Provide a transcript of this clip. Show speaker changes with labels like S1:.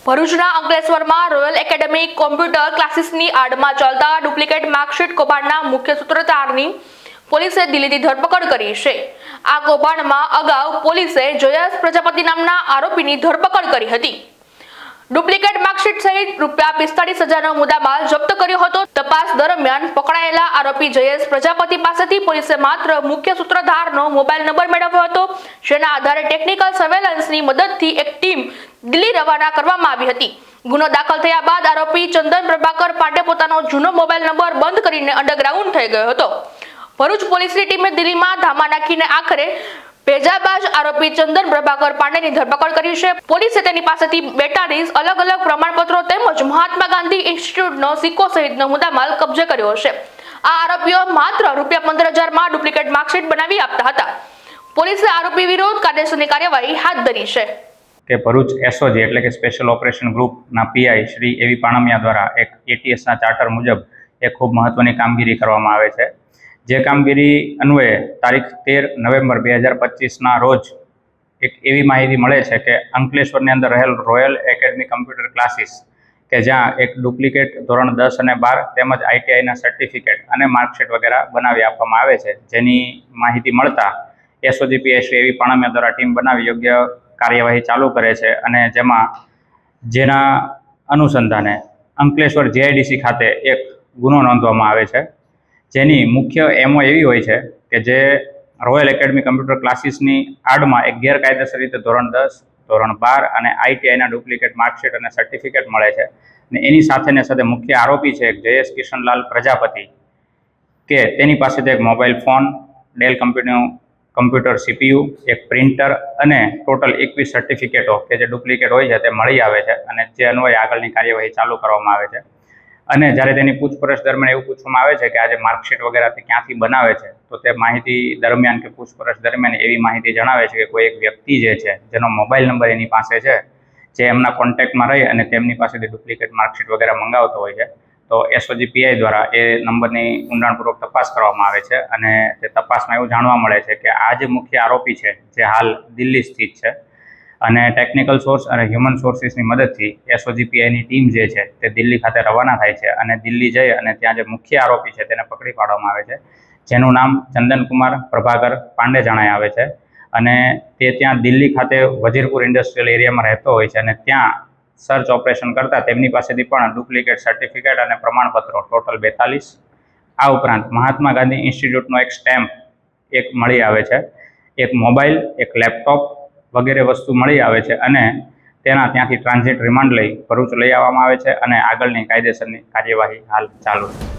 S1: ભરૂચના અંકલેશ્વરમાં royal academy computer ક્લાસીસની આડમાં ચાલતા ડુપ્લિકેટ માર્કશીટ કૌભાંડના મુખ્ય સૂત્રધારની પોલીસે દિલ્હીથી ધરપકડ કરી છે। આ કૌભાંડમાં અગાઉ પોલીસે જયેશ પ્રજાપતિ નામના આરોપીની ધરપકડ કરી હતી। ડુપ્લિકેટ માર્કશીટ સહિત ₹45,000નો મુદ્દામાલ જપ્ત કર્યો હતો। તપાસ દરમિયાન પકડાયેલા આરોપી જયેશ પ્રજાપતિ પાસેથી પોલીસે માત્ર મુખ્ય સૂત્રધારનો મોબાઈલ નંબર મેળવ્યો હતો, જેના આધારે ટેકનિકલ સર્વેલન્સની મદદથી એક ટીમ દિલ્હી રવાના કરવામાં આવી હતી। ગુનો દાખલ થયા બાદ આરોપી ચંદન પ્રભાકર પાંડે પોતાનો જૂનો મોબાઈલ નંબર બંધ કરીને અંડરગ્રાઉન્ડ થઈ ગયો હતો। ભરૂચ પોલીસની ટીમે દિલ્હીમાં ધામા નાખીને આખરે ભેજાબાજ આરોપી ચંદન પ્રભાકર પાંડેની ધરપકડ કરી છે। પોલીસે તેની પાસેથી 42 અલગ અલગ પ્રમાણપત્રો તેમજ મહાત્મા ગાંધી ઇન્સ્ટિટ્યૂટનો સિક્કો સહિતનો મુદ્દામાલ કબજે કર્યો છે। આ આરોપીઓ માત્ર ₹15,000માં ડુપ્લિકેટ માર્કશીટ બનાવી આપતા હતા। પોલીસે આરોપી વિરુદ્ધ કાયદેસરની કાર્યવાહી હાથ ધરી છે।
S2: કે ભરૂચ એસઓજી એટલે કે સ્પેશિયલ ઓપરેશન ગ્રુપના પીઆઈ શ્રી એવી પાણમિયા દ્વારા એક એટીએસના ચાર્ટર મુજબ એક ખૂબ મહત્વની કામગીરી કરવામાં આવે છે। જે કામગીરી અન્વયે તારીખ 13 નવેમ્બર 2025ના રોજ એક એવી માહિતી મળે છે કે અંકલેશ્વરની અંદર રહેલ રોયલ એકેડમી કમ્પ્યુટર ક્લાસીસ કે જ્યાં એક ડુપ્લિકેટ ધોરણ 10 અને 12 તેમજ આઈટીઆઈના સર્ટિફિકેટ અને માર્કશીટ વગેરે બનાવી આપવામાં આવે છે। જેની માહિતી મળતા એસઓજી પીઆઈ શ્રી એવી પાણમિયા દ્વારા ટીમ બનાવી યોગ્ય કાર્યવાહી ચાલુ કરે છે અને જેના અનુસંધાને અંકલેશ્વર જીઆઈડીસી ખાતે એક ગુનો નોંધવામાં આવે છે। જેની મુખ્ય એમો એવી હોય છે કે જે રોયલ એકેડમી કમ્પ્યુટર ક્લાસીસની આડમાં એક ગેરકાયદેસર રીતે ધોરણ 10, ધોરણ 12 અને આઈટીઆઈના ડુપ્લિકેટ માર્કશીટ અને સર્ટિફિકેટ મળે છે અને એની સાથે મુખ્ય આરોપી છે જયેશ કિશનલાલ પ્રજાપતિ કે તેની પાસેથી એક મોબાઈલ ફોન, ડેલ કંપનીનું કમ્પ્યુટર સીપીયુ, એક પ્રિન્ટર અને ટોટલ 21 સર્ટિફિકેટો કે જે ડુપ્લિકેટ હોય છે તે મળી આવે છે અને જે અન્વયે આગળની કાર્યવાહી ચાલુ કરવામાં આવે છે। અને જ્યારે તેની પૂછપરછ દરમિયાન એવું પૂછવામાં આવે છે કે આજે માર્કશીટ વગેરે ક્યાંથી બનાવે છે, તો તે માહિતી દરમિયાન કે પૂછપરછ દરમિયાન એવી માહિતી જણાવે છે કે કોઈ એક વ્યક્તિ જે છે જેનો મોબાઈલ નંબર એની પાસે છે, જે એમના કોન્ટેક્ટમાં રહી અને તેમની પાસેથી ડુપ્લિકેટ માર્કશીટ વગેરે મંગાવતો હોય છે। તો એસઓજી પીઆઈ દ્વારા એ નંબરની ઊંડાણપૂર્વક તપાસ કરવામાં આવે છે અને તે તપાસમાં એવું જાણવા મળે છે કે આ જે મુખ્ય આરોપી છે જે હાલ દિલ્હી સ્થિત છે અને ટેકનિકલ સોર્સ અને હ્યુમન સોર્સિસની મદદથી એસઓજી પીઆઈની ટીમ જે છે તે દિલ્હી ખાતે રવાના થાય છે અને દિલ્હી જઈ અને ત્યાં જે મુખ્ય આરોપી છે તેને પકડી પાડવામાં આવે છે, જેનું નામ ચંદનકુમાર પ્રભાકર પાંડે જણાય આવે છે અને તે ત્યાં દિલ્હી ખાતે વજીરપુર ઇન્ડસ્ટ્રીયલ એરિયામાં રહેતો હોય છે અને ત્યાં સર્ચ ઓપરેશન કરતાં તેમની પાસેથી પણ ડુપ્લિકેટ સર્ટિફિકેટ અને પ્રમાણપત્રો ટોટલ 42, આ ઉપરાંત મહાત્મા ગાંધી ઇન્સ્ટિટ્યૂટનો એક સ્ટેમ્પ એક મળી આવે છે, એક મોબાઈલ, એક લેપટોપ વગેરે વસ્તુ મળી આવે છે અને ત્યાંથી ટ્રાન્ઝિટ રિમાન્ડ લઈ ભરૂચ લઈ આવવામાં આવે છે અને આગળની કાયદેસરની કાર્યવાહી હાલ ચાલુ છે।